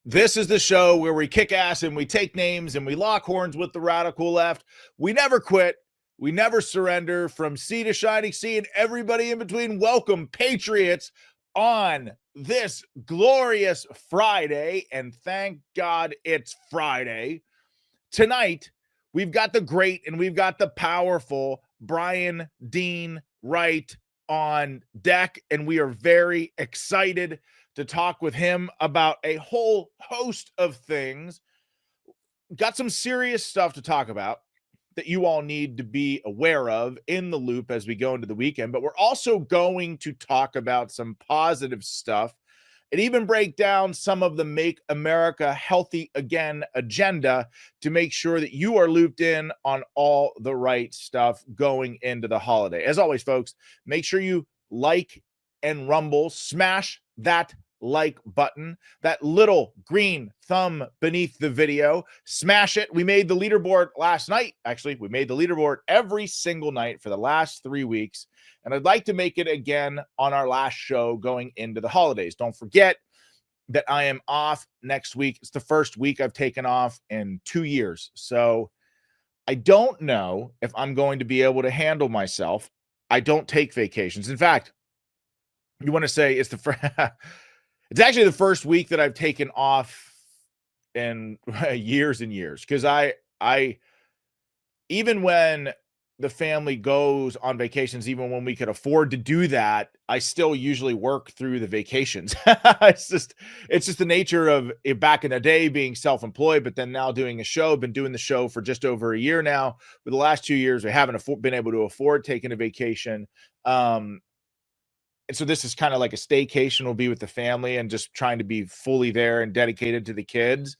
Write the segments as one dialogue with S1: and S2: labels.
S1: This is the show where we kick ass and we take names and we lock horns with the radical left. We never quit. We never surrender. From sea to shining sea and everybody in between. Welcome, Patriots, on this glorious Friday. And thank God it's Friday. Tonight, we've got the great and we've got the powerful Bryan Dean Wright on deck. And we are very excited to talk with him about a whole host of things. Got some serious stuff to talk about that you all need to be aware of in the loop as we go into the weekend, but we're also going to talk about some positive stuff and even break down some of the Make America Healthy Again agenda to make sure that you are looped in on all the right stuff going into the holiday. As always, folks, make sure you like and rumble, smash that like button, that little green thumb beneath the video, smash it. We made the leaderboard last night. Actually, we made the leaderboard every single night for the last 3 weeks. And I'd like to make it again on our last show going into the holidays. Don't forget that I am off next week. It's the first week I've taken off in 2 years. So I don't know if I'm going to be able to handle myself. I don't take vacations. In fact, you want to say it's it's actually the first week that I've taken off in years and years. Because I even when the family goes on vacations, even when we could afford to do that, I still usually work through the vacations. it's just the nature of it back in the day being self-employed, but then now doing a show. Been doing the show for just over a year now. For the last 2 years, we haven't been able to afford taking a vacation. And so this is kind of like a staycation. Will be with the family and just trying to be fully there and dedicated to the kids,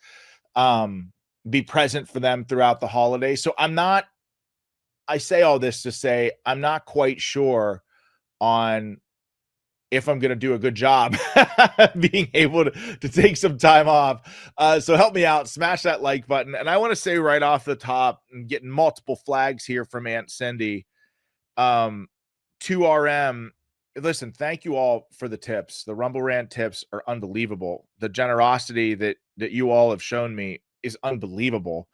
S1: be present for them throughout the holiday. So I say all this to say, I'm not quite sure on if I'm going to do a good job being able to take some time off. So help me out, smash that like button. And I want to say right off the top, I'm getting multiple flags here from Aunt Cindy, 2RM. Listen, thank you all for the tips. The Rumble Rant tips are unbelievable. The generosity that you all have shown me is unbelievable.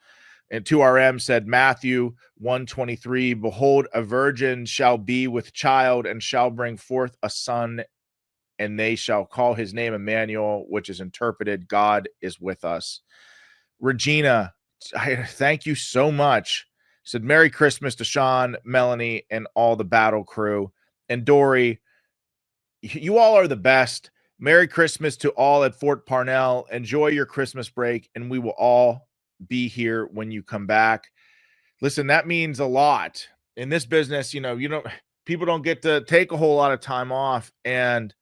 S1: And 2RM said, Matthew 1:23, behold, a virgin shall be with child and shall bring forth a son, and they shall call his name Emmanuel, which is interpreted, God is with us. Regina, thank you so much. Said, Merry Christmas to Sean, Melanie, and all the battle crew. And Dory, you all are the best. Merry Christmas to all at Fort Parnell. Enjoy your Christmas break, and we will all be here when you come back. Listen, that means a lot in this business. People don't get to take a whole lot of time off. And,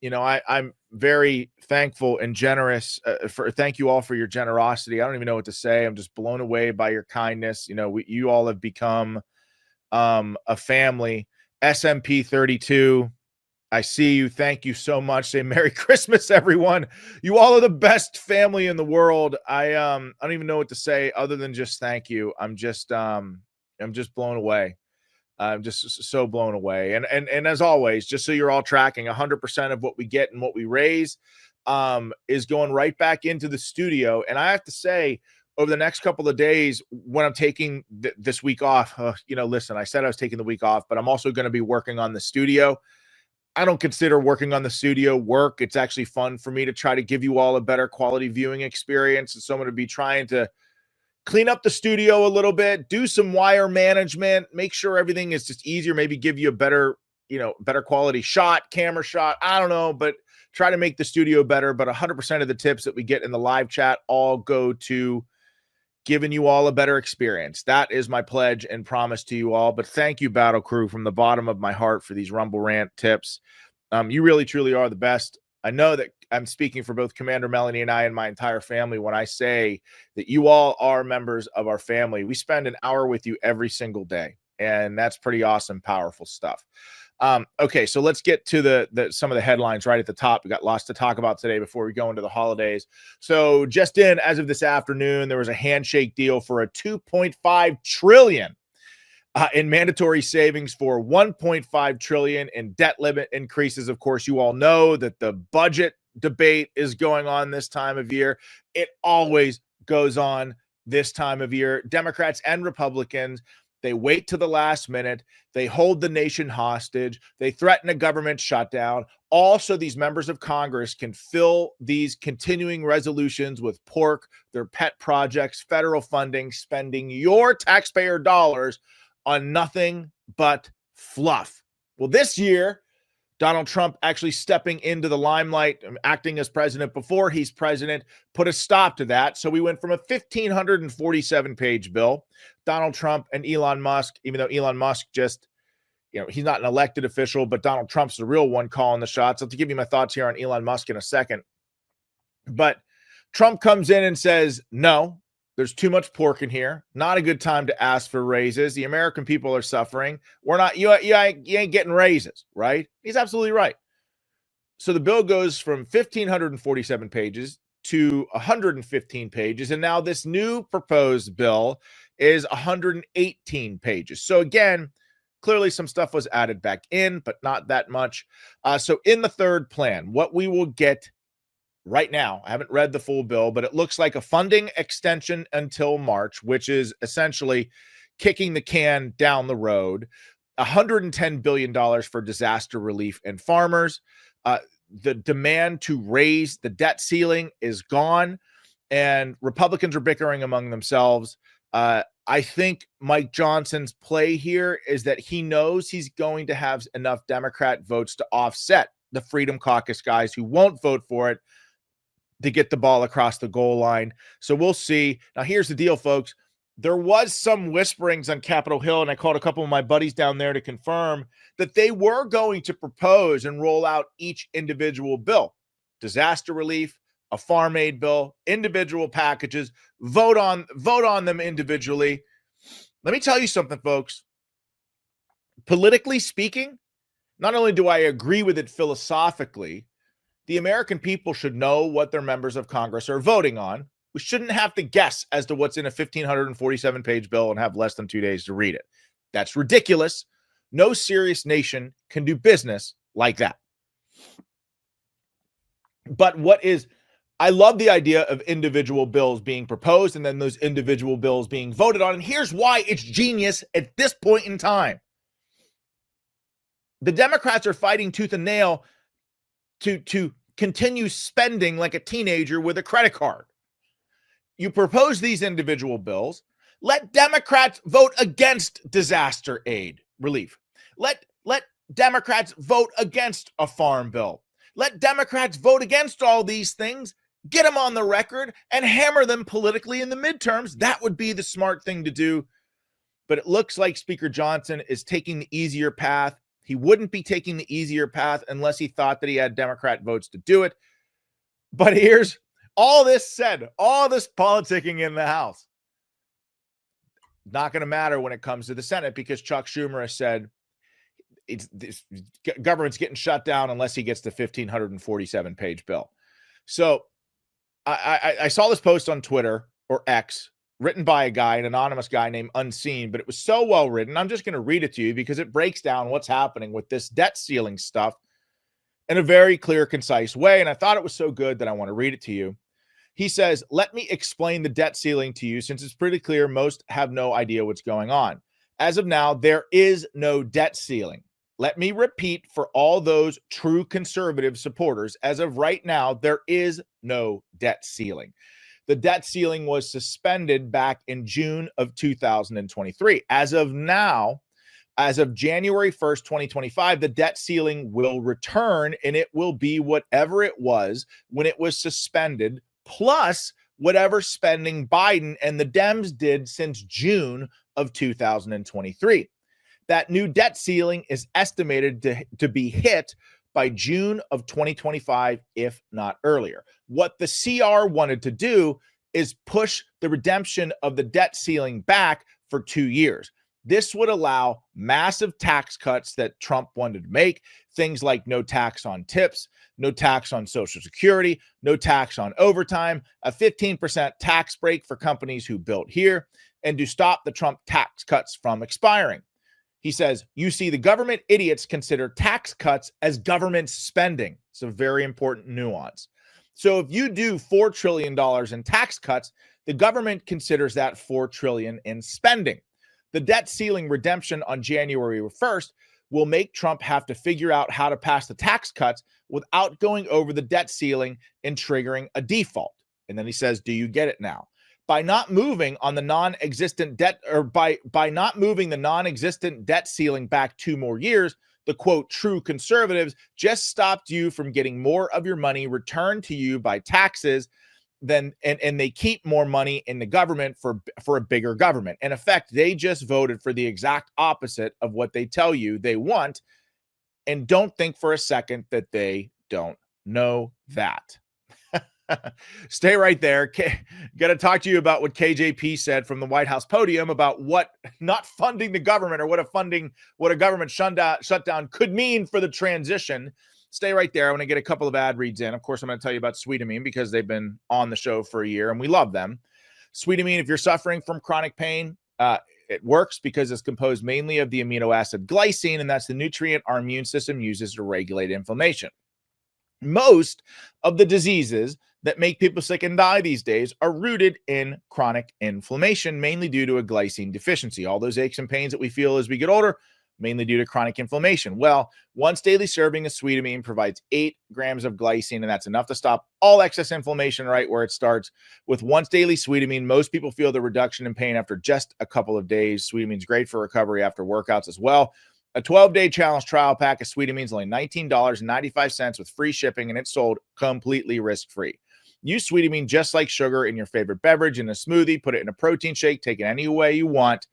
S1: I'm very thankful and generous thank you all for your generosity. I don't even know what to say. I'm just blown away by your kindness. You all have become a family. SMP 32. I see you. Thank you so much. Say Merry Christmas, everyone. You all are the best family in the world. I don't even know what to say other than just thank you. I'm just blown away. I'm just so blown away. And as always, just so you're all tracking, 100% of what we get and what we raise is going right back into the studio. And I have to say, over the next couple of days, when I'm taking this week off, listen, I said I was taking the week off, but I'm also going to be working on the studio. I don't consider working on the studio work. It's actually fun for me to try to give you all a better quality viewing experience. And so I'm going to be trying to clean up the studio a little bit, do some wire management, make sure everything is just easier, maybe give you a better quality camera shot. I don't know, but try to make the studio better. But 100% of the tips that we get in the live chat all go to giving you all a better experience. That is my pledge and promise to you all. But thank you, Battle Crew, from the bottom of my heart for these Rumble Rant tips. You really, truly are the best. I know that I'm speaking for both Commander Melanie and I and my entire family when I say that you all are members of our family. We spend an hour with you every single day, and that's pretty awesome, powerful stuff. Okay, so let's get to some of the headlines right at the top. We got lots to talk about today before we go into the holidays. So just as of this afternoon, there was a handshake deal for a $2.5 trillion in mandatory savings for $1.5 trillion in debt limit increases. Of course, you all know that the budget debate is going on this time of year. It always goes on this time of year. Democrats and Republicans, they wait to the last minute. They hold the nation hostage. They threaten a government shutdown. Also, these members of Congress can fill these continuing resolutions with pork, their pet projects, federal funding, spending your taxpayer dollars on nothing but fluff. Well, this year, Donald Trump actually stepping into the limelight, acting as president before he's president, put a stop to that. So we went from a 1,547-page bill. Donald Trump and Elon Musk, even though Elon Musk just, he's not an elected official, but Donald Trump's the real one calling the shots. I'll have to give you my thoughts here on Elon Musk in a second. But Trump comes in and says, no, there's too much pork in here. Not a good time to ask for raises. The American people are suffering. We're not, you ain't getting raises, right? He's absolutely right. So the bill goes from 1,547 pages to 115 pages. And now this new proposed bill is 118 pages. So again, clearly some stuff was added back in, but not that much. So in the third plan, what we will get right now, I haven't read the full bill, but it looks like a funding extension until March, which is essentially kicking the can down the road. $110 billion for disaster relief and farmers. The demand to raise the debt ceiling is gone, and Republicans are bickering among themselves. I think Mike Johnson's play here is that he knows he's going to have enough Democrat votes to offset the Freedom Caucus guys who won't vote for it, to get the ball across the goal line. So we'll see. Now, here's the deal, folks. There was some whisperings on Capitol Hill, and I called a couple of my buddies down there to confirm that they were going to propose and roll out each individual bill. Disaster relief, a farm aid bill, individual packages, vote on them individually. Let me tell you something, folks. Politically speaking, not only do I agree with it philosophically, the American people should know what their members of Congress are voting on. We shouldn't have to guess as to what's in a 1,547-page bill and have less than 2 days to read it. That's ridiculous. No serious nation can do business like that. But I love the idea of individual bills being proposed and then those individual bills being voted on. And here's why it's genius at this point in time. The Democrats are fighting tooth and nail to continue spending like a teenager with a credit card. You propose these individual bills. Let Democrats vote against disaster aid relief. Let Democrats vote against a farm bill. Let Democrats vote against all these things, get them on the record, and hammer them politically in the midterms. That would be the smart thing to do. But it looks like Speaker Johnson is taking the easier path. He wouldn't be taking the easier path unless he thought that he had Democrat votes to do it. But here's all this said, all this politicking in the House. Not going to matter when it comes to the Senate because Chuck Schumer has said government's getting shut down unless he gets the 1,547-page bill. So I saw this post on Twitter or X written by a guy, an anonymous guy named Unseen, but it was so well written. I'm just going to read it to you because it breaks down what's happening with this debt ceiling stuff in a very clear, concise way. And I thought it was so good that I want to read it to you. He says, let me explain the debt ceiling to you since it's pretty clear most have no idea what's going on. As of now, there is no debt ceiling. Let me repeat for all those true conservative supporters, as of right now, there is no debt ceiling. The debt ceiling was suspended back in June of 2023. As of now, as of January 1st, 2025, the debt ceiling will return and it will be whatever it was when it was suspended, plus whatever spending Biden and the Dems did since June of 2023. That new debt ceiling is estimated to be hit by June of 2025, if not earlier. What the CR wanted to do is push the redemption of the debt ceiling back for 2 years. This would allow massive tax cuts that Trump wanted to make, things like no tax on tips, no tax on Social Security, no tax on overtime, a 15% tax break for companies who built here, and to stop the Trump tax cuts from expiring. He says, you see, the government idiots consider tax cuts as government spending. It's a very important nuance. So if you do $4 trillion in tax cuts, the government considers that $4 trillion in spending. The debt ceiling redemption on January 1st will make Trump have to figure out how to pass the tax cuts without going over the debt ceiling and triggering a default. And then he says, do you get it now? By not moving on the non-existent debt, or by not moving the non-existent debt ceiling back 2 more years, the quote true conservatives just stopped you from getting more of your money returned to you by taxes than, and they keep more money in the government for a bigger government. In effect, they just voted for the exact opposite of what they tell you they want, and don't think for a second that they don't know that. Stay right there. Got to talk to you about what KJP said from the White House podium about what not funding the government, or what a government shutdown could mean for the transition. Stay right there. I want to get a couple of ad reads in. Of course, I'm going to tell you about Sweetamine because they've been on the show for a year and we love them. Sweetamine, if you're suffering from chronic pain, it works because it's composed mainly of the amino acid glycine, and that's the nutrient our immune system uses to regulate inflammation. Most of the diseases that make people sick and die these days are rooted in chronic inflammation, mainly due to a glycine deficiency. All those aches and pains that we feel as we get older, mainly due to chronic inflammation. Well, once daily serving of Sweetamine provides 8 grams of glycine, and that's enough to stop all excess inflammation right where it starts. With once daily Sweetamine, most people feel the reduction in pain after just a couple of days. Sweetamine is great for recovery after workouts as well. A 12-day challenge trial pack of Sweetamine is only $19.95 with free shipping, and it's sold completely risk-free. Use Sweetamine just like sugar in your favorite beverage, in a smoothie, put it in a protein shake, take it any way you want.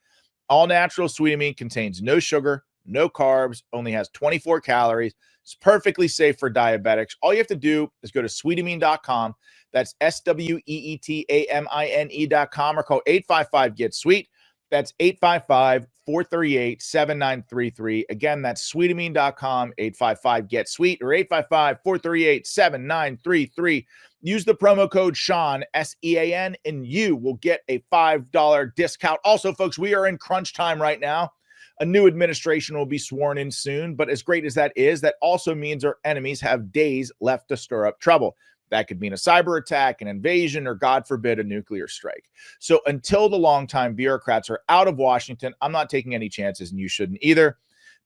S1: All natural Sweetamine contains no sugar, no carbs, only has 24 calories. It's perfectly safe for diabetics. All you have to do is go to sweetamine.com. That's SWEETAMINE.com, or call 855-GET-SWEET. That's 855-438-7933. Again, that's sweetamine.com, 855-GET-SWEET, or 855-438-7933. Use the promo code Sean, S-E-A-N, and you will get a $5 discount. Also, folks, we are in crunch time right now. A new administration will be sworn in soon, but as great as that is, that also means our enemies have days left to stir up trouble. That could mean a cyber attack, an invasion, or God forbid, a nuclear strike. So until the longtime bureaucrats are out of Washington, I'm not taking any chances, and you shouldn't either.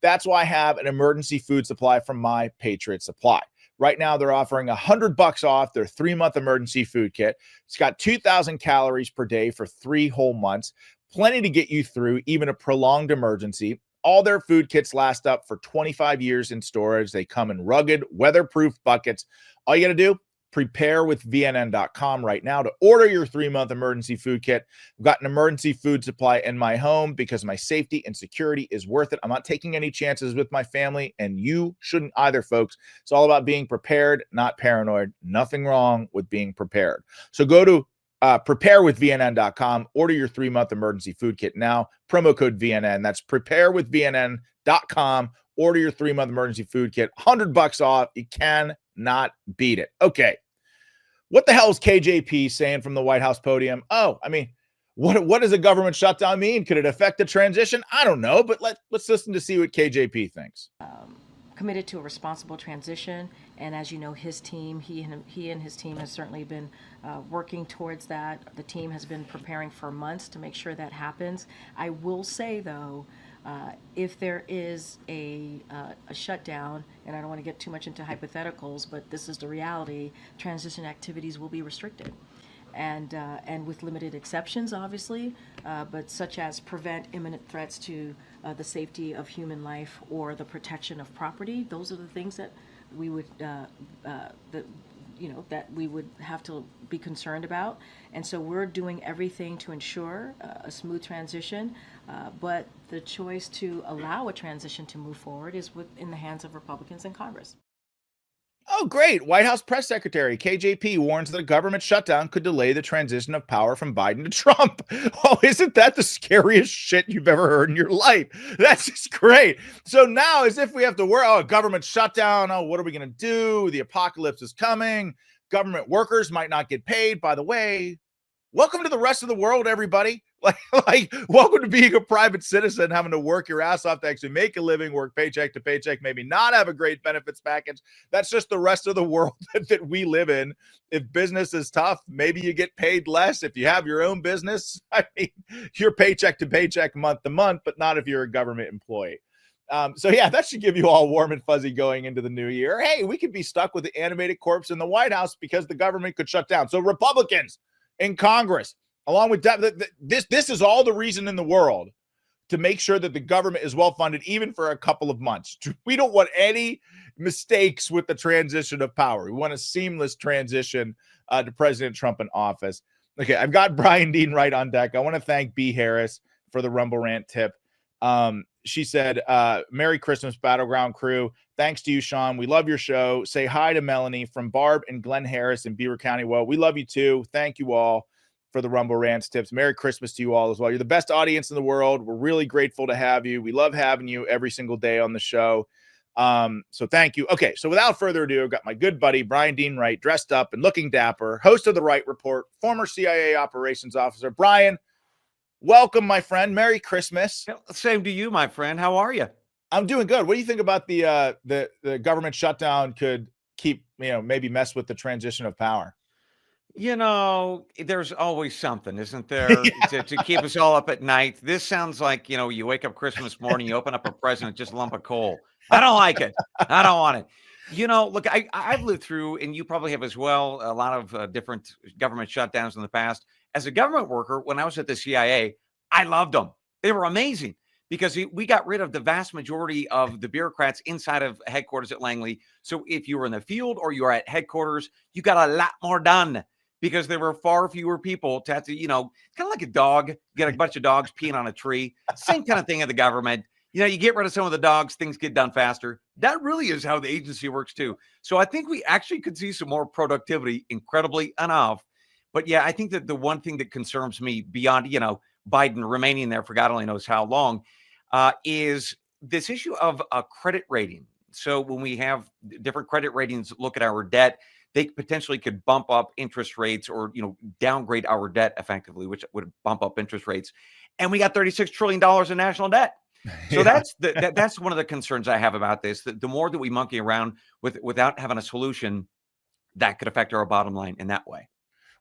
S1: That's why I have an emergency food supply from My Patriot Supply. Right now, they're offering $100 off their 3-month emergency food kit. It's got 2,000 calories per day for 3 whole months. Plenty to get you through even a prolonged emergency. All their food kits last up for 25 years in storage. They come in rugged, weatherproof buckets. All you got to do, prepare with VNN.com right now to order your 3-month emergency food kit. I've got an emergency food supply in my home because my safety and security is worth it. I'm not taking any chances with my family, and you shouldn't either, folks. It's all about being prepared, not paranoid. Nothing wrong with being prepared. So go to preparewithvnn.com, order your 3-month emergency food kit now. Promo code VNN. That's preparewithvnn.com. Order your 3-month emergency food kit. $100 off. You cannot beat it. Okay. What the hell is KJP saying from the White House podium? Oh, I mean, what does a government shutdown mean? Could it affect the transition? I don't know, but let's listen to see what KJP thinks.
S2: Committed to a responsible transition, and as you know, his team, he and his team has certainly been working towards that. The team has been preparing for months to make sure that happens. I will say, though, if there is a shutdown, and I don't want to get too much into hypotheticals, but this is the reality, transition activities will be restricted. And with limited exceptions, obviously, but such as prevent imminent threats to the safety of human life or the protection of property. Those are the things that we would that we would have to be concerned about. And so we're doing everything to ensure a smooth transition. But the choice to allow a transition to move forward is in the hands of Republicans in Congress.
S1: Oh, great. White House Press Secretary KJP warns that a government shutdown could delay the transition of power from Biden to Trump. Oh, isn't that the scariest shit you've ever heard in your life? That's just great. So now, as if we have to worry, a government shutdown. Oh, what are we going to do? The apocalypse is coming. Government workers might not get paid. By the way, welcome to the rest of the world, everybody. Like, welcome to being a private citizen, having to work your ass off to actually make a living, work paycheck to paycheck, maybe not have a great benefits package. That's just the rest of the world that we live in. If business is tough, maybe you get paid less. If you have your own business, I mean, you're paycheck to paycheck, month to month, but not if you're a government employee. So yeah, that should give you all warm and fuzzy going into the new year. Hey, we could be stuck with the animated corpse in the White House because the government could shut down. So Republicans in Congress, along with this is all the reason in the world to make sure that the government is well funded, even for a couple of months. We don't want any mistakes with the transition of power. We want a seamless transition to President Trump in office. Okay, I've got Bryan Dean Wright on deck. I want to thank B. Harris for the Rumble Rant tip. She said, Merry Christmas, Battleground crew. Thanks to you, Sean. We love your show. Say hi to Melanie from Barb and Glenn Harris in Beaver County. Well, we love you too. Thank you all for the Rumble Rants tips. Merry Christmas to you all as well. You're the best audience in the world. We're really grateful to have you. We love having you every single day on the show. So thank you. Okay, so without further ado, I've got my good buddy, Bryan Dean Wright, dressed up and looking dapper, host of the Wright Report, former CIA operations officer. Bryan, welcome, my friend. Merry Christmas.
S3: Same to you, my friend. How are you?
S1: I'm doing good. What do you think about the government shutdown could keep, maybe mess with the transition of power?
S3: There's always something, isn't there, to keep us all up at night. This sounds like, you wake up Christmas morning, you open up a present, just a lump of coal. I don't like it. I don't want it. Look, I've lived through, and you probably have as well, a lot of different government shutdowns in the past. As a government worker, when I was at the CIA, I loved them. They were amazing because we got rid of the vast majority of the bureaucrats inside of headquarters at Langley. So if you were in the field or you were at headquarters, you got a lot more done because there were far fewer people to have to, kind of like a dog, get a bunch of dogs peeing on a tree. Same kind of thing in the government. You get rid of some of the dogs, things get done faster. That really is how the agency works too. So I think we actually could see some more productivity, incredibly enough. But yeah, I think that the one thing that concerns me beyond, Biden remaining there for God only knows how long, is this issue of a credit rating. So when we have different credit ratings look at our debt, they potentially could bump up interest rates or, downgrade our debt effectively, which would bump up interest rates. And we got $36 trillion in national debt. So yeah. That's one of the concerns I have about this. The more that we monkey around without having a solution, that could affect our bottom line in that way.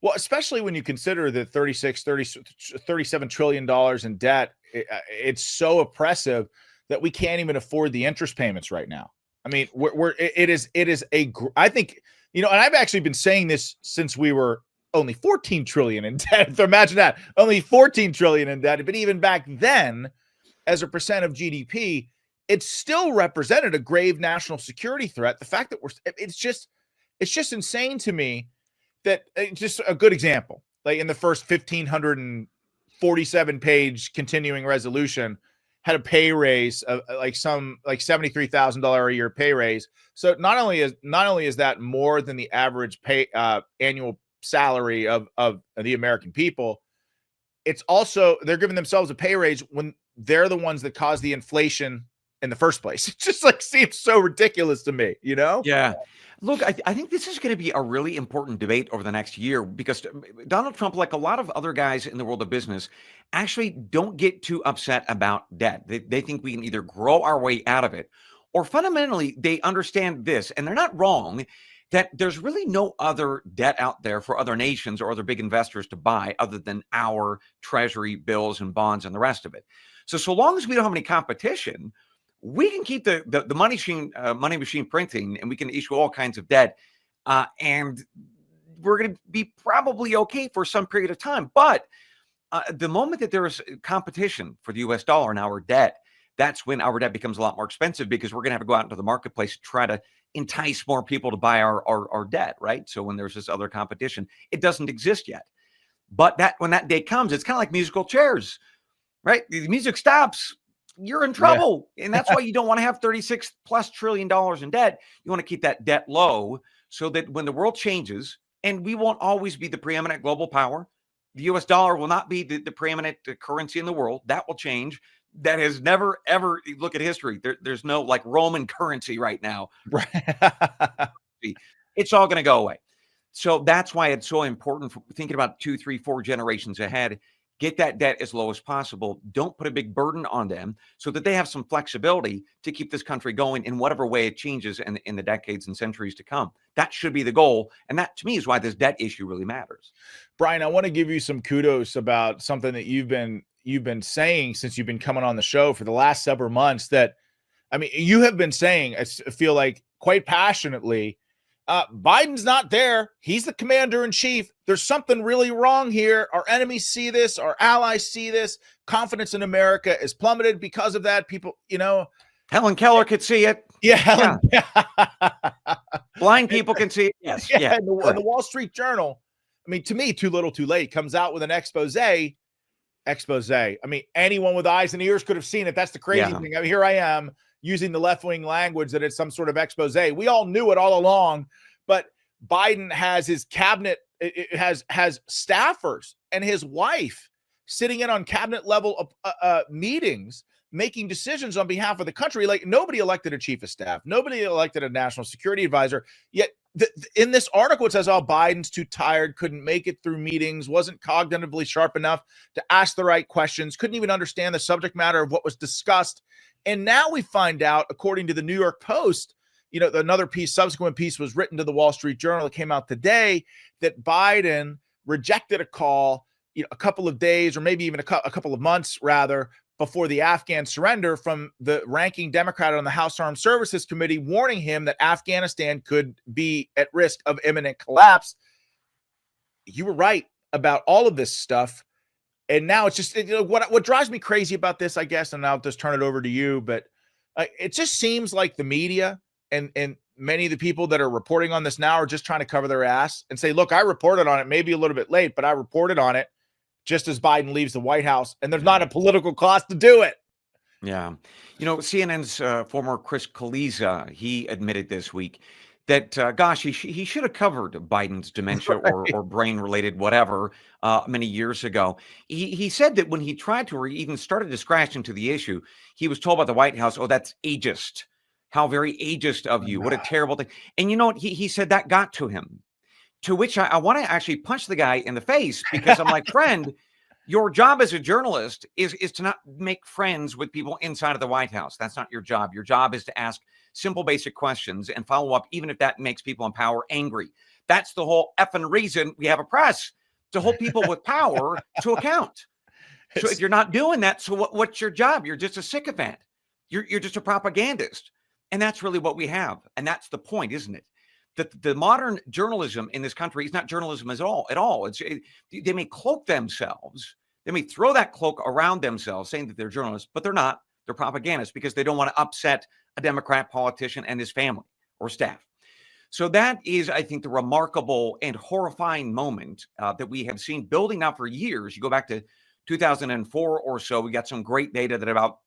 S1: Well, especially when you consider the $37 trillion in debt, it's so oppressive that we can't even afford the interest payments right now. I mean, I think, and I've actually been saying this since we were only 14 trillion in debt. So imagine that, only 14 trillion in debt. But even back then, as a percent of GDP, it still represented a grave national security threat. The fact that it's just insane to me. That just a good example, like in the first 1,547 page continuing resolution had a pay raise of like $73,000 a year pay raise. So not only is that more than the average pay annual salary of the American people, it's also they're giving themselves a pay raise when they're the ones that caused the inflation in the first place. It just seems so ridiculous to me,
S3: Yeah. Look, I think this is going to be a really important debate over the next year because Donald Trump, like a lot of other guys in the world of business, actually don't get too upset about debt. They think we can either grow our way out of it or fundamentally they understand this, and they're not wrong, that there's really no other debt out there for other nations or other big investors to buy other than our treasury bills and bonds and the rest of it. So long as we don't have any competition, we can keep the money machine printing, and we can issue all kinds of debt, and we're going to be probably okay for some period of time. But the moment that there is competition for the U.S. dollar and our debt, that's when our debt becomes a lot more expensive because we're going to have to go out into the marketplace to try to entice more people to buy our debt, right? So when there's this other competition, it doesn't exist yet. But when that day comes, it's kind of like musical chairs, right? The music stops. You're in trouble. Yeah. And that's why you don't want to have $36+ trillion in debt. You want to keep that debt low so that when the world changes, and we won't always be the preeminent global power, the US dollar will not be the preeminent currency in the world. That will change. That has never, ever, look at history. There's no like Roman currency right now. It's all going to go away. So that's why it's so important for thinking about 2, 3, 4 generations ahead. get that debt as low as possible. Don't put a big burden on them so that they have some flexibility to keep this country going in whatever way it changes in the decades and centuries to come. That should be the goal. And that, to me, is why this debt issue really matters.
S1: Bryan, I want to give you some kudos about something that you've been saying since you've been coming on the show for the last several months. That, I mean, you have been saying, I feel like quite passionately, Biden's not there. He's the commander in chief. There's something really wrong here. Our enemies see this. Our allies see this. Confidence in America is plummeted because of that. People,
S3: Helen Keller could see it.
S1: Yeah, Helen. Yeah.
S3: Blind people can see it. Yes. Yeah.
S1: And the Wall Street Journal, I mean, to me, too little, too late, comes out with an expose. I mean, anyone with eyes and ears could have seen it. That's the crazy thing. I mean, here I am using the left-wing language that it's some sort of expose. We all knew it all along, but Biden has his cabinet, it has staffers and his wife sitting in on cabinet level meetings, making decisions on behalf of the country. Like, nobody elected a chief of staff. Nobody elected a national security advisor. Yet in this article, it says, oh, Biden's too tired, couldn't make it through meetings, wasn't cognitively sharp enough to ask the right questions, couldn't even understand the subject matter of what was discussed. And now we find out, according to the New York Post, another subsequent piece was written to the Wall Street Journal that came out today, that Biden rejected a call, a couple of days, or maybe even a couple of months rather, before the Afghan surrender, from the ranking Democrat on the House Armed Services Committee, warning him that Afghanistan could be at risk of imminent collapse. You were right about all of this stuff. And now it's just, what drives me crazy about this, I guess, and I'll just turn it over to you, but it just seems like the media and many of the people that are reporting on this now are just trying to cover their ass and say, look, I reported on it, maybe a little bit late, but I reported on it just as Biden leaves the White House, and there's not a political cost to do it.
S3: Yeah. CNN's former Chris Kaliza, he admitted this week that, he should have covered Biden's dementia or brain-related whatever many years ago. He said that when he tried to, or even started to scratch into the issue, he was told by the White House, oh, that's ageist. How very ageist of you. What a terrible thing. And you know what? He said that got to him. To which I want to actually punch the guy in the face, because I'm like, friend, your job as a journalist is to not make friends with people inside of the White House. That's not your job. Your job is to ask simple, basic questions and follow up, even if that makes people in power angry. That's the whole effing reason we have a press, to hold people with power to account. So if you're not doing that, so what's your job? You're just a sycophant. You're just a propagandist. And that's really what we have. And that's the point, isn't it? That the modern journalism in this country is not journalism at all. They may cloak themselves. They may throw that cloak around themselves saying that they're journalists, but they're not. They're propagandists, because they don't want to upset a Democrat politician and his family or staff. So that is, I think, the remarkable and horrifying moment that we have seen building up for years. You go back to 2004 or so, we got some great data that about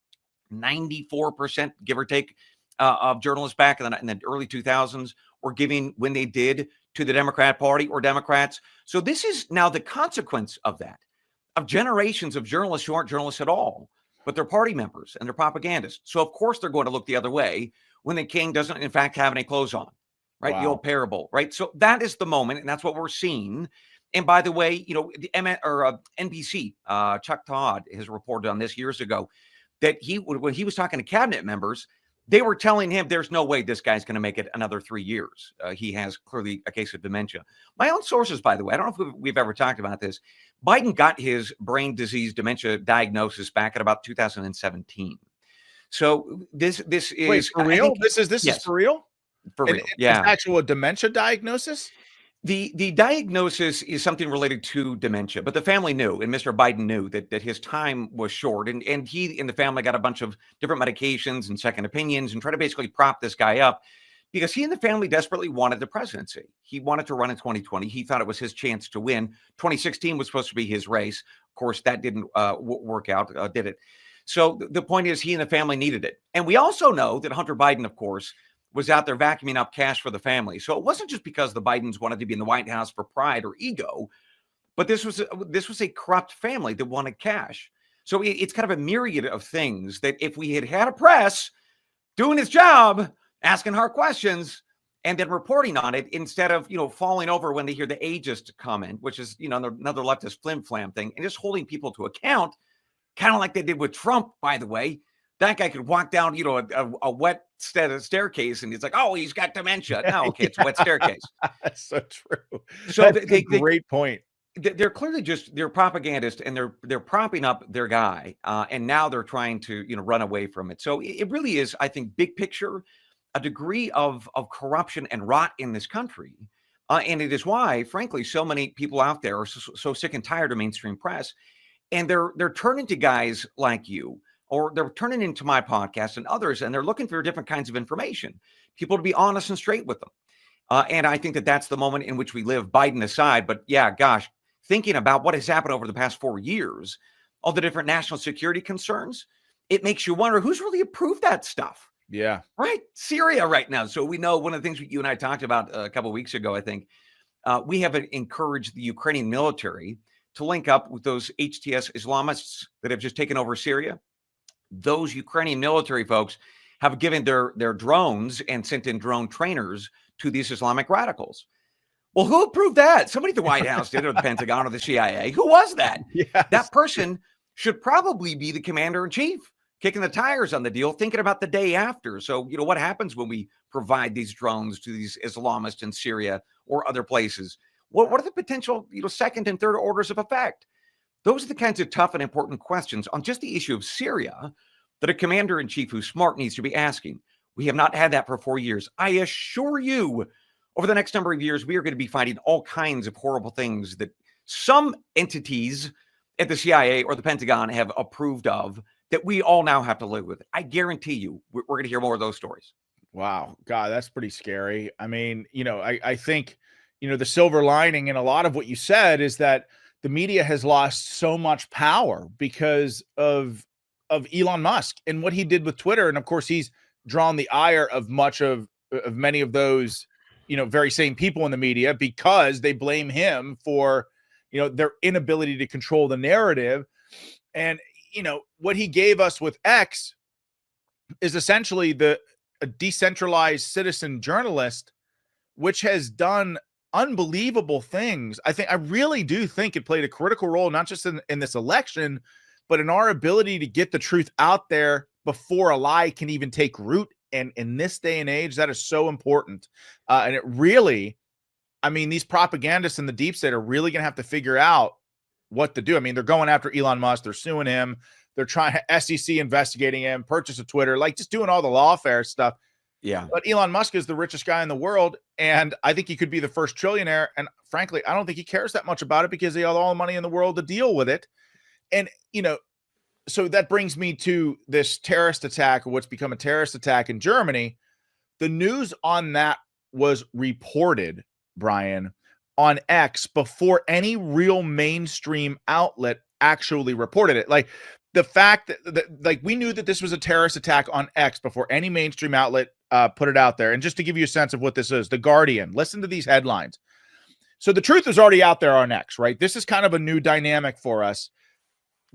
S3: 94%, give or take, of journalists back in the early 2000s were giving, when they did, to the Democrat Party or Democrats. So this is now the consequence of that, of generations of journalists who aren't journalists at all, but they're party members and they're propagandists. So of course they're going to look the other way when the king doesn't in fact have any clothes on, right? Wow. The old parable, right? So that is the moment, and that's what we're seeing. And by the way, the NBC, Chuck Todd has reported on this years ago, that when he was talking to cabinet members, they were telling him there's no way this guy's going to make it another 3 years. He has clearly a case of dementia. My own sources, by the way, I don't know if we've ever talked about this. Biden got his brain disease dementia diagnosis back at about 2017. So this is—
S1: Wait, for real? This is
S3: yes,
S1: for real?
S3: For real, yeah.
S1: It's actual dementia diagnosis?
S3: The diagnosis is something related to dementia, but the family knew, and Mr. Biden knew that his time was short, and he and the family got a bunch of different medications and second opinions and tried to basically prop this guy up, because he and the family desperately wanted the presidency. He wanted to run in 2020. He thought it was his chance to win. 2016 was supposed to be his race. Of course, that didn't work out, did it? So the point is, he and the family needed it. And we also know that Hunter Biden, of course, was out there vacuuming up cash for the family. So it wasn't just because the Bidens wanted to be in the White House for pride or ego, but this was a corrupt family that wanted cash. So it's kind of a myriad of things that if we had had a press doing its job, asking hard questions, and then reporting on it instead of, falling over when they hear the ageist comment, which is, another leftist flim flam thing, and just holding people to account, kind of like they did with Trump, by the way. That guy could walk down, a wet staircase, and he's like, "Oh, he's got dementia." No, okay, it's a wet staircase.
S1: That's so true.
S3: So
S1: That's a great point.
S3: They're clearly they're propagandists, and they're propping up their guy, and now they're trying to run away from it. So it really is, I think, big picture, a degree of corruption and rot in this country, and it is why, frankly, so many people out there are so sick and tired of mainstream press, and they're turning to guys like you, or they're turning into my podcast and others, and they're looking for different kinds of information, people to be honest and straight with them. And I think that that's the moment in which we live, Biden aside. But yeah, gosh, thinking about what has happened over the past 4 years, all the different national security concerns, it makes you wonder who's really approved that stuff.
S1: Yeah.
S3: Right. Syria right now. So we know one of the things you and I talked about a couple of weeks ago, I think, we have encouraged the Ukrainian military to link up with those HTS Islamists that have just taken over Syria. Those Ukrainian military folks have given their drones and sent in drone trainers to these Islamic radicals. Well, who approved that? Somebody at the White House did, or the Pentagon, or the CIA. Who was that?
S1: Yes.
S3: That person should probably be the commander-in-chief, kicking the tires on the deal, thinking about the day after. So, what happens when we provide these drones to these Islamists in Syria or other places? What are the potential, second and third orders of effect? Those are the kinds of tough and important questions on just the issue of Syria that a commander-in-chief who's smart needs to be asking. We have not had that for 4 years. I assure you, over the next number of years, we are going to be finding all kinds of horrible things that some entities at the CIA or the Pentagon have approved of that we all now have to live with. I guarantee you, we're going to hear more of those stories.
S1: Wow. God, that's pretty scary. I mean, I think, the silver lining in a lot of what you said is that the media has lost so much power because of Elon Musk and what he did with Twitter. And of course, he's drawn the ire of many of those, very same people in the media because they blame him for, their inability to control the narrative. And, what he gave us with X is essentially a decentralized citizen journalist, which has done unbelievable things. I really do think it played a critical role, not just in this election, but in our ability to get the truth out there before a lie can even take root. And in this day and age, that is so important. And it really, these propagandists in the deep state are really going to have to figure out what to do. They're going after Elon Musk. They're suing him. They're trying SEC investigating him, purchase of Twitter, like just doing all the lawfare stuff.
S3: Yeah.
S1: But Elon Musk is the richest guy in the world. And I think he could be the first trillionaire. And frankly, I don't think he cares that much about it because he has all the money in the world to deal with it. And, so that brings me to this terrorist attack, or what's become a terrorist attack in Germany. The news on that was reported, Bryan, on X before any real mainstream outlet actually reported it. Like the fact that we knew that this was a terrorist attack on X before any mainstream outlet put it out there. And just to give you a sense of what this is, The Guardian, listen to these headlines. So the truth is already out there on X, right? This is kind of a new dynamic for us.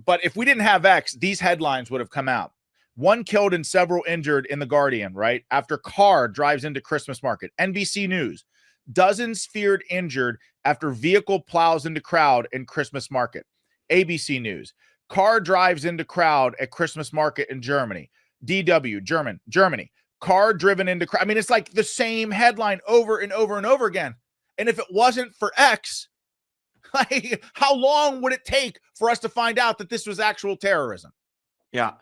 S1: But if we didn't have X, these headlines would have come out. 1 killed and several injured in The Guardian, right? After car drives into Christmas market. NBC News. Dozens feared injured after vehicle plows into crowd in Christmas market. ABC News. Car drives into crowd at Christmas market in Germany. DW, Germany. Car driven into crowd. It's like the same headline over and over and over again. And if it wasn't for X, like, how long would it take for us to find out that this was actual terrorism?
S3: Yeah.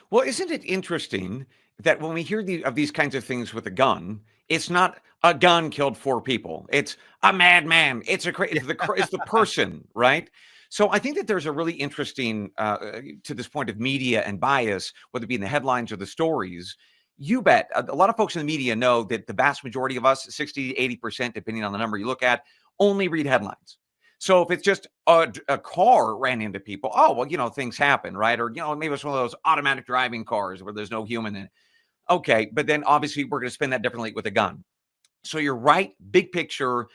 S3: Well, isn't it interesting that when we hear of these kinds of things with a gun, it's not a gun killed 4 people. It's a madman. It's the person, right? So I think that there's a really interesting, to this point of media and bias, whether it be in the headlines or the stories. You bet. A lot of folks in the media know that the vast majority of us, 60 to 80%, depending on the number you look at, only read headlines. So if it's just a car ran into people, oh, well, things happen, right? Or, maybe it's one of those automatic driving cars where there's no human in it. Okay, but then obviously we're going to spin that differently with a gun. So you're right, big picture.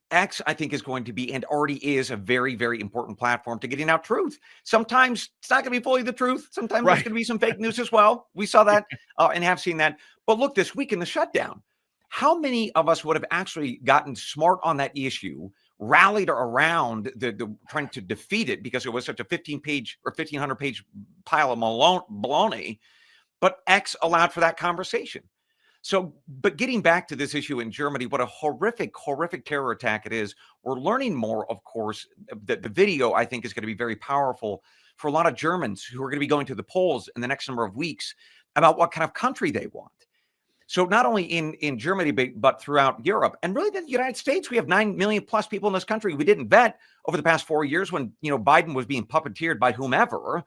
S3: X, I think, is going to be and already is a very, very important platform to getting out truth. Sometimes it's not going to be fully the truth. Sometimes there's going to be some fake news as well. We saw that and have seen that. But look, this week in the shutdown, how many of us would have actually gotten smart on that issue, rallied around the trying to defeat it because it was such a 15-page or 1,500-page pile of baloney, but X allowed for that conversation. So, but getting back to this issue in Germany, what a horrific, horrific terror attack it is. We're learning more, of course, that the video, I think, is going to be very powerful for a lot of Germans who are going to be going to the polls in the next number of weeks about what kind of country they want. So not only in Germany, but throughout Europe, and really the United States, we have 9 million plus people in this country we didn't vet over the past 4 years when, Biden was being puppeteered by whomever.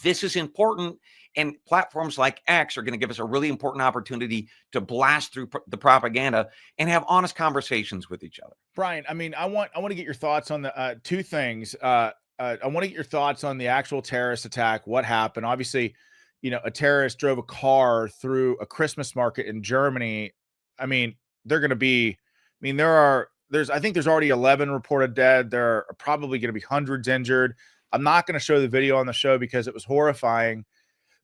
S3: This is important, and platforms like X are going to give us a really important opportunity to blast through the propaganda and have honest conversations with each other.
S1: Bryan, I mean, I want to get your thoughts on the two things. I want to get your thoughts on the actual terrorist attack. What happened? Obviously, a terrorist drove a car through a Christmas market in Germany. I mean, they're going to be. I mean, I think there's already 11 reported dead. There are probably going to be hundreds injured. I'm not going to show the video on the show because it was horrifying.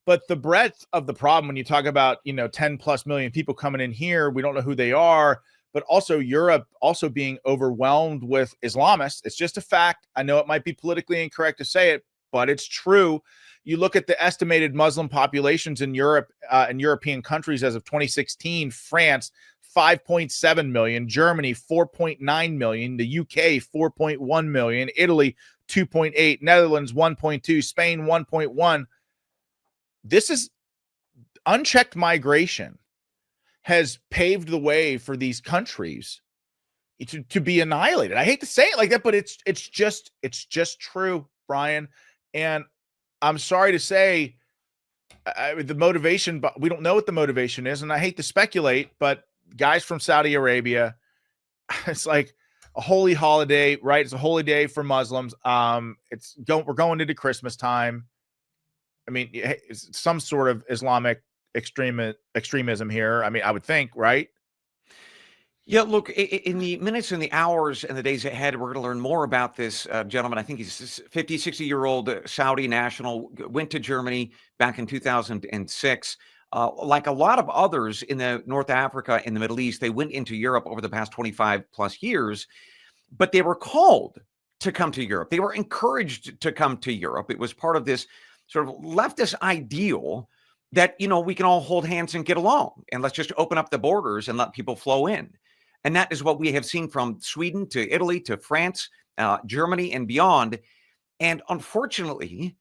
S1: But the breadth of the problem, when you talk about, 10 plus million people coming in here, we don't know who they are, but also Europe also being overwhelmed with Islamists. It's just a fact. I know it might be politically incorrect to say it, but it's true. You look at the estimated Muslim populations in Europe and European countries as of 2016, France, 5.7 million, Germany, 4.9 million, the UK, 4.1 million, Italy, 2.8, Netherlands, 1.2, Spain, 1.1. This is unchecked migration has paved the way for these countries to be annihilated. I hate to say it like that, but it's just true, Bryan. And I'm sorry to say the motivation, but we don't know what the motivation is. And I hate to speculate, but guys from Saudi Arabia, it's like a holy holiday, right? It's a holy day for Muslims. We're going into Christmas time. I mean, it's some sort of Islamic extremism here. I mean, I would think, right?
S3: Yeah, look, in the minutes and the hours and the days ahead, we're going to learn more about this gentleman. I think he's 50, 60-year-old Saudi national, went to Germany back in 2006. Like a lot of others in the North Africa and the Middle East, they went into Europe over the past 25 plus years, but they were called to come to Europe. They were encouraged to come to Europe. It was part of this sort of leftist ideal that, we can all hold hands and get along, and let's just open up the borders and let people flow in. And that is what we have seen from Sweden to Italy to France, Germany, and beyond. And unfortunately,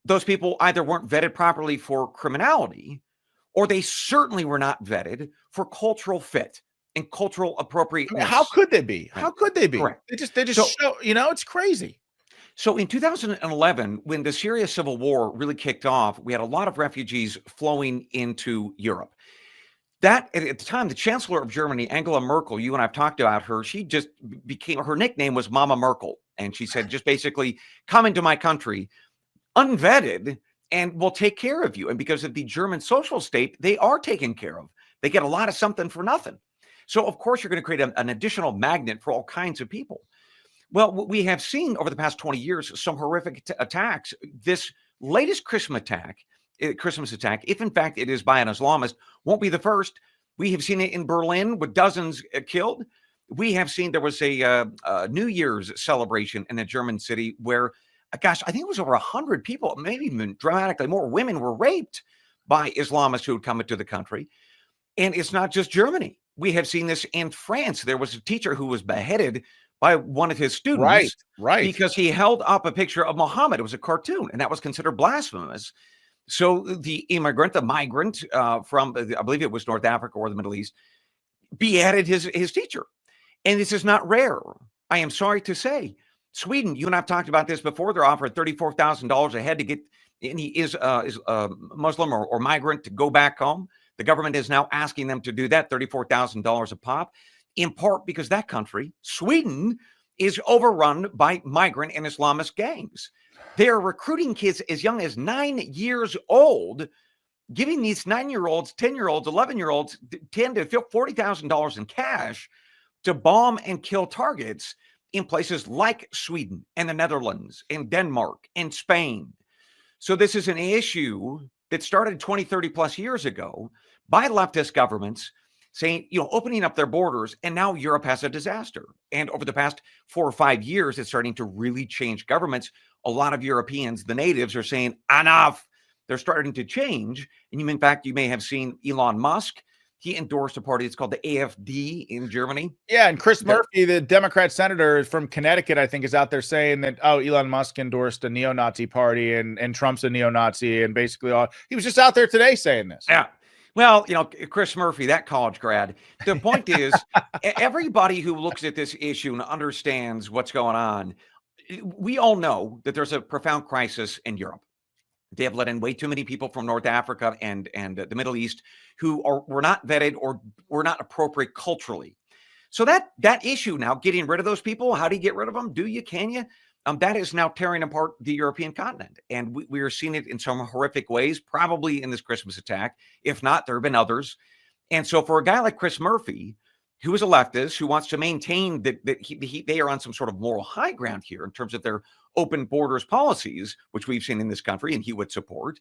S3: those people either weren't vetted properly for criminality, or they certainly were not vetted for cultural fit and cultural appropriateness.
S1: I mean, how could they be? How could they be?
S3: Correct.
S1: They just show, it's crazy.
S3: So in 2011, when the Syria civil war really kicked off, we had a lot of refugees flowing into Europe. That, at the time, the Chancellor of Germany, Angela Merkel, you and I've talked about her, she just became, her nickname was Mama Merkel. And she said, just basically, come into my country, unvetted, and we'll take care of you. And because of the German social state, they are taken care of. They get a lot of something for nothing. So, of course, you're going to create an additional magnet for all kinds of people. Well, we have seen over the past 20 years some horrific attacks. This latest Christmas attack, if in fact it is by an Islamist, won't be the first. We have seen it in Berlin with dozens killed. We have seen there was a New Year's celebration in a German city where, gosh, I think it was over 100 people, maybe even dramatically more women were raped by Islamists who had come into the country. And it's not just Germany. We have seen this in France. There was a teacher who was beheaded by one of his students,
S1: right,
S3: because he held up a picture of Muhammad. It was a cartoon, and that was considered blasphemous. So the migrant from, I believe it was North Africa or the Middle East, beheaded his teacher. And this is not rare. I am sorry to say. Sweden, you and I have talked about this before. They're offering $34,000 a head to get any Muslim or migrant to go back home. The government is now asking them to do that, $34,000 a pop, in part because that country, Sweden, is overrun by migrant and Islamist gangs. They're recruiting kids as young as 9 years old, giving these 9-year-olds, 10-year-olds, 11-year-olds $10,000 to $40,000 in cash to bomb and kill targets in places like Sweden and the Netherlands and Denmark and Spain. So this is an issue that started 20, 30 plus years ago by leftist governments saying, opening up their borders, and now Europe has a disaster. And over the past 4 or 5 years, it's starting to really change governments. A lot of Europeans, the natives, are saying, enough. They're starting to change. And in fact, you may have seen Elon Musk. He endorsed a party. It's called the AfD in Germany.
S1: Yeah, and Chris Murphy, the Democrat senator from Connecticut, I think, is out there saying that, Elon Musk endorsed a neo-Nazi party and Trump's a neo-Nazi, and basically he was just out there today saying this.
S3: Yeah. Well, Chris Murphy, that college grad. The point is, everybody who looks at this issue and understands what's going on, we all know that there's a profound crisis in Europe. They have let in way too many people from North Africa and the Middle East who were not vetted or were not appropriate culturally. So that issue now, getting rid of those people, how do you get rid of them? Do you? Can you? That is now tearing apart the European continent. And we are seeing it in some horrific ways, probably in this Christmas attack. If not, there have been others. And so for a guy like Chris Murphy, who is a leftist, who wants to maintain that they are on some sort of moral high ground here in terms of their open borders policies, which we've seen in this country and he would support,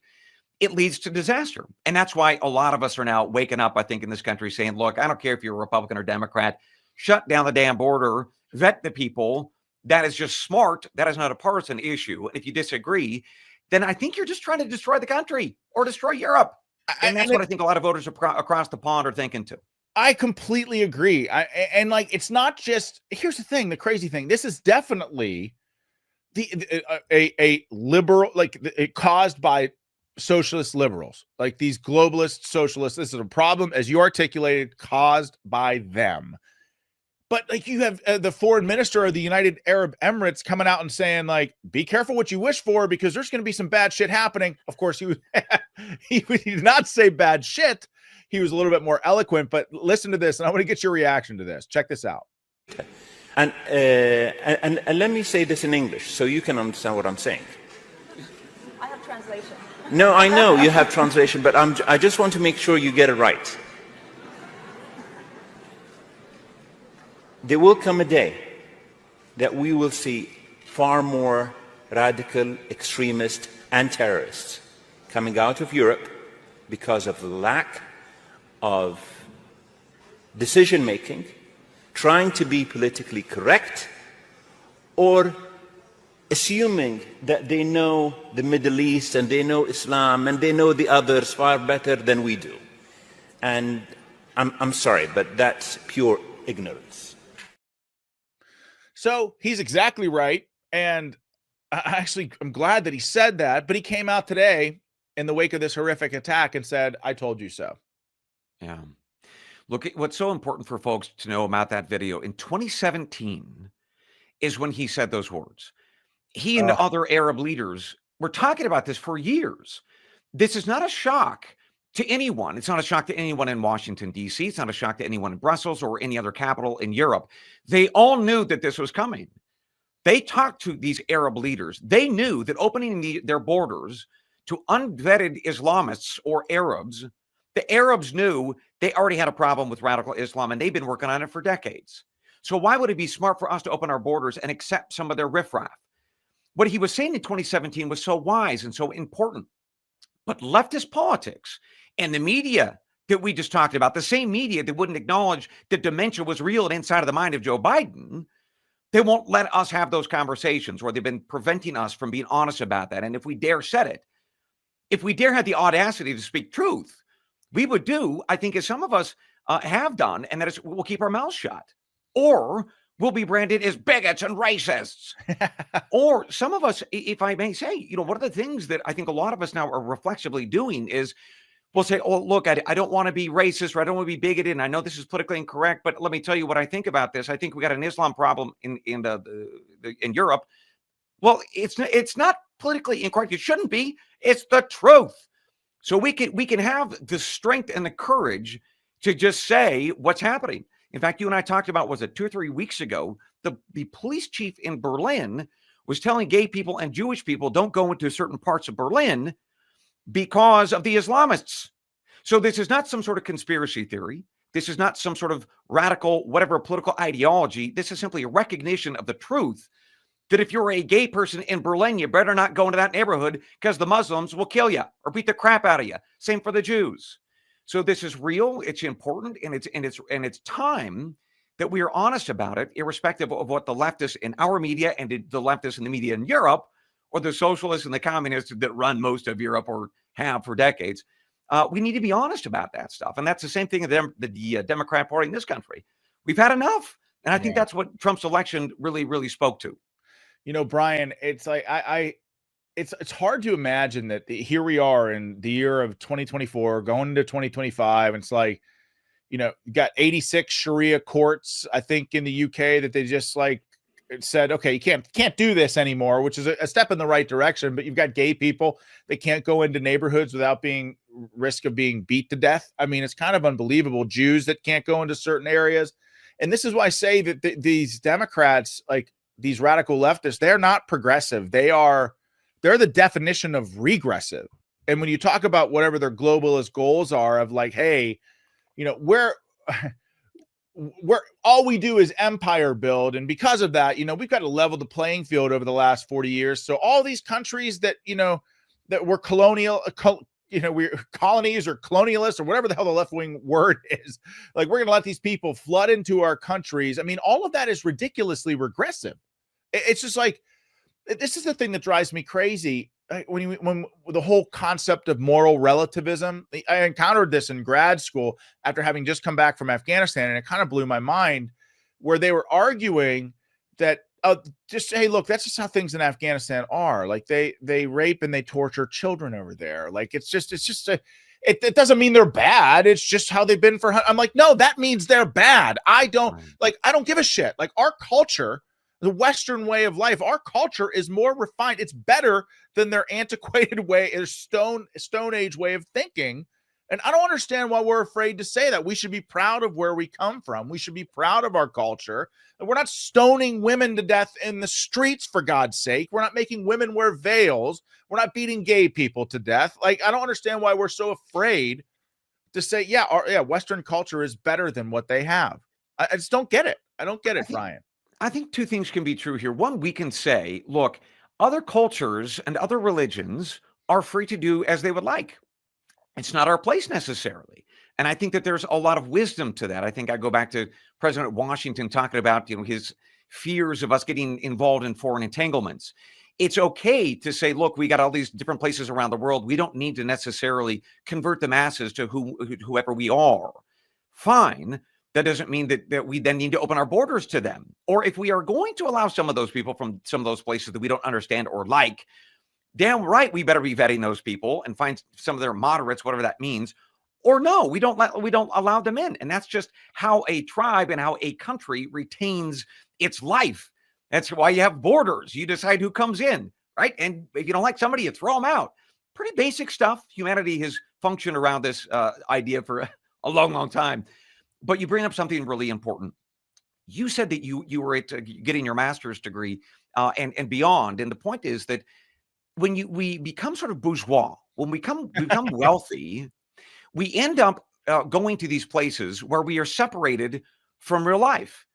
S3: it leads to disaster. And that's why a lot of us are now waking up, I think, in this country saying, look, I don't care if you're a Republican or Democrat, shut down the damn border, vet the people. That is just smart. That is not a partisan issue. If you disagree, then I think you're just trying to destroy the country or destroy Europe. And that's what I think a lot of voters across the pond are thinking too.
S1: I completely agree. It's not just, here's the thing, the crazy thing. This is definitely a liberal, caused by socialist liberals, like these globalist socialists. This is a problem, as you articulated, caused by them. But you have the foreign minister of the United Arab Emirates coming out and saying, be careful what you wish for, because there's going to be some bad shit happening. Of course, he did not say bad shit. He was a little bit more eloquent, but listen to this, and I want to get your reaction to this. Check this out.
S4: And let me say this in English so you can understand what I'm saying.
S5: I have translation.
S4: No, I know you have translation, but I just want to make sure you get it right. There will come a day that we will see far more radical extremists and terrorists coming out of Europe because of the lack of decision-making, trying to be politically correct, or assuming that they know the Middle East and they know Islam and they know the others far better than we do. And I'm sorry, but that's pure ignorance.
S1: So he's exactly right. And I'm glad that he said that, but he came out today in the wake of this horrific attack and said, I told you so.
S3: Yeah. Look, what's so important for folks to know about that video, in 2017 is when he said those words. He and other Arab leaders were talking about this for years. This is not a shock to anyone. It's not a shock to anyone in Washington, D.C. It's not a shock to anyone in Brussels or any other capital in Europe. They all knew that this was coming. They talked to these Arab leaders. They knew that opening their borders to unvetted Islamists or Arabs, the Arabs knew they already had a problem with radical Islam, and they've been working on it for decades. So why would it be smart for us to open our borders and accept some of their riffraff? What he was saying in 2017 was so wise and so important. But leftist politics and the media that we just talked about, the same media that wouldn't acknowledge that dementia was real and inside of the mind of Joe Biden, they won't let us have those conversations, or they've been preventing us from being honest about that. And if we dare said it, if we dare have the audacity to speak truth, we would do, I think, as some of us have done, and that is we'll keep our mouths shut. Or we'll be branded as bigots and racists. Or some of us, if I may say, one of the things that I think a lot of us now are reflexively doing is we'll say, oh, look, I don't want to be racist, or I don't want to be bigoted, and I know this is politically incorrect, but let me tell you what I think about this. I think we got an Islam problem in Europe. Well, it's not politically incorrect. It shouldn't be. It's the truth. So we can have the strength and the courage to just say what's happening. In fact, you and I talked about, was it 2 or 3 weeks ago, the police chief in Berlin was telling gay people and Jewish people don't go into certain parts of Berlin because of the Islamists. So this is not some sort of conspiracy theory. This is not some sort of radical, whatever political ideology. This is simply a recognition of the truth that if you're a gay person in Berlin, you better not go into that neighborhood because the Muslims will kill you or beat the crap out of you. Same for the Jews. So this is real, it's important, and it's time that we are honest about it, irrespective of what the leftists in our media and the leftists in the media in Europe, or the socialists and the communists that run most of Europe or have for decades. We need to be honest about that stuff. And that's the same thing in the Democrat Party in this country. We've had enough. And I think that's what Trump's election really, really spoke to.
S1: You know, Bryan, it's like it's hard to imagine that here we are in the year of 2024 going into 2025. And it's like, you know, you got 86 Sharia courts, I think, in the UK that they just like said, okay, you can't do this anymore, which is a step in the right direction. But you've got gay people that can't go into neighborhoods without being risk of being beat to death. I mean, it's kind of unbelievable. Jews that can't go into certain areas. And this is why I say that these Democrats, like these radical leftists, they're not progressive. They're the definition of regressive. And when you talk about whatever their globalist goals are of like, hey, you know, we're all we do is empire build. And because of that, you know, we've got to level the playing field over the last 40 years. So all these countries that, you know, that were colonial, you know, we're colonies or colonialists or whatever the hell the left-wing word is, like, we're going to let these people flood into our countries. I mean, all of that is ridiculously regressive. It's just like, this is the thing that drives me crazy. When the whole concept of moral relativism, I encountered this in grad school after having just come back from Afghanistan, and it kind of blew my mind, where they were arguing that just, hey, look, that's just how things in Afghanistan are. Like they rape and they torture children over there. Like it doesn't mean they're bad. It's just how they've been I'm like, no, that means they're bad. I don't give a shit. Like, our culture, the Western way of life, our culture is more refined. It's better than their antiquated way, their stone age way of thinking. And I don't understand why we're afraid to say that. We should be proud of where we come from. We should be proud of our culture. And we're not stoning women to death in the streets, for God's sake. We're not making women wear veils. We're not beating gay people to death. Like, I don't understand why we're so afraid to say, Western culture is better than what they have. I just don't get it. I don't get it, Bryan.
S3: I think two things can be true here. One, we can say, look, other cultures and other religions are free to do as they would like. It's not our place necessarily. And I think that there's a lot of wisdom to that. I think I go back to President Washington talking about, you know, his fears of us getting involved in foreign entanglements. It's okay to say, look, we got all these different places around the world. We don't need to necessarily convert the masses to whoever we are. Fine. That doesn't mean that we then need to open our borders to them. Or if we are going to allow some of those people from some of those places that we don't understand or like, damn right, we better be vetting those people and find some of their moderates, whatever that means. Or no, we don't allow them in. And that's just how a tribe and how a country retains its life. That's why you have borders. You decide who comes in, right? And if you don't like somebody, you throw them out. Pretty basic stuff. Humanity has functioned around this idea for a long, long time. But you bring up something really important. You said that you were at getting your master's degree and beyond. And the point is that when we become sort of bourgeois, when we become wealthy, we end up going to these places where we are separated from real life.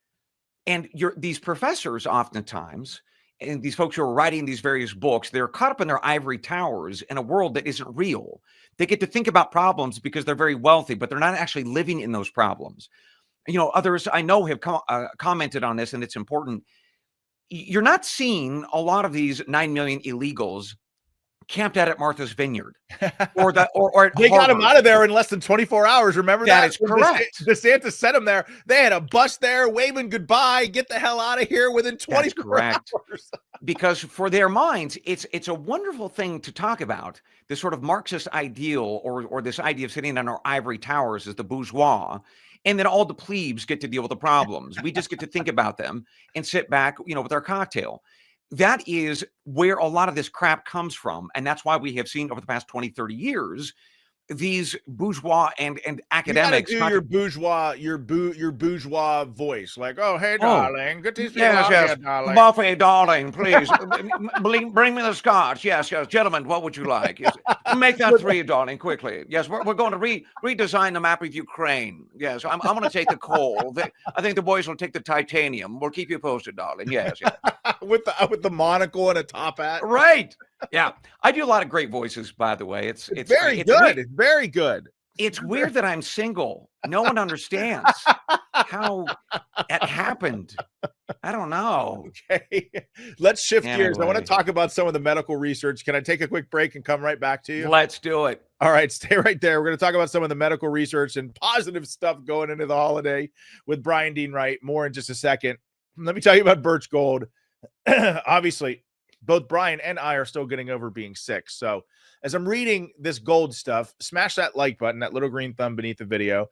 S3: And these professors oftentimes, and these folks who are writing these various books, they're caught up in their ivory towers in a world that isn't real. They get to think about problems because they're very wealthy, but they're not actually living in those problems. You know, others I know have commented on this, and it's important. You're not seeing a lot of these 9 million illegals camped out at Martha's Vineyard or
S1: they got them out of there in less than 24 hours. Remember that?
S3: That is correct.
S1: DeSantis sent them there. They had a bus there waving goodbye. Get the hell out of here within 24 hours.
S3: Because for their minds, it's a wonderful thing to talk about, this sort of Marxist ideal or this idea of sitting on our ivory towers as the bourgeois. And then all the plebes get to deal with the problems. We just get to think about them and sit back, you know, with our cocktail. That is where a lot of this crap comes from. And that's why we have seen over the past 20, 30 years, these bourgeois and academics.
S1: You gotta do your bourgeois voice. Like, oh, hey, darling, get these people out here, darling.
S3: Buffy, darling, please. bring me the scotch. Yes, gentlemen, what would you like? Yes. Make that 3, darling, quickly. Yes, we're going to redesign the map of Ukraine. Yes, I'm going to take the coal. I think the boys will take the titanium. We'll keep you posted, darling. Yes.
S1: with the monocle and a top hat.
S3: Right. Yeah. I do a lot of great voices, by the way. It's
S1: very good. It's very good.
S3: It's weird that I'm single. No one understands how it happened. I don't know.
S1: Okay, let's shift gears. I want to
S3: Anyway.
S1: talk about some of the medical research. Can I take a quick break and come right back to you?
S3: Let's do it.
S1: All right, stay right there. We're going to talk about some of the medical research and positive stuff going into the holiday with Bryan Dean Wright. More in just a second. Let me tell you about Birch Gold. Obviously, both Bryan and I are still getting over being sick. So as I'm reading this gold stuff, smash that like button, that little green thumb beneath the video.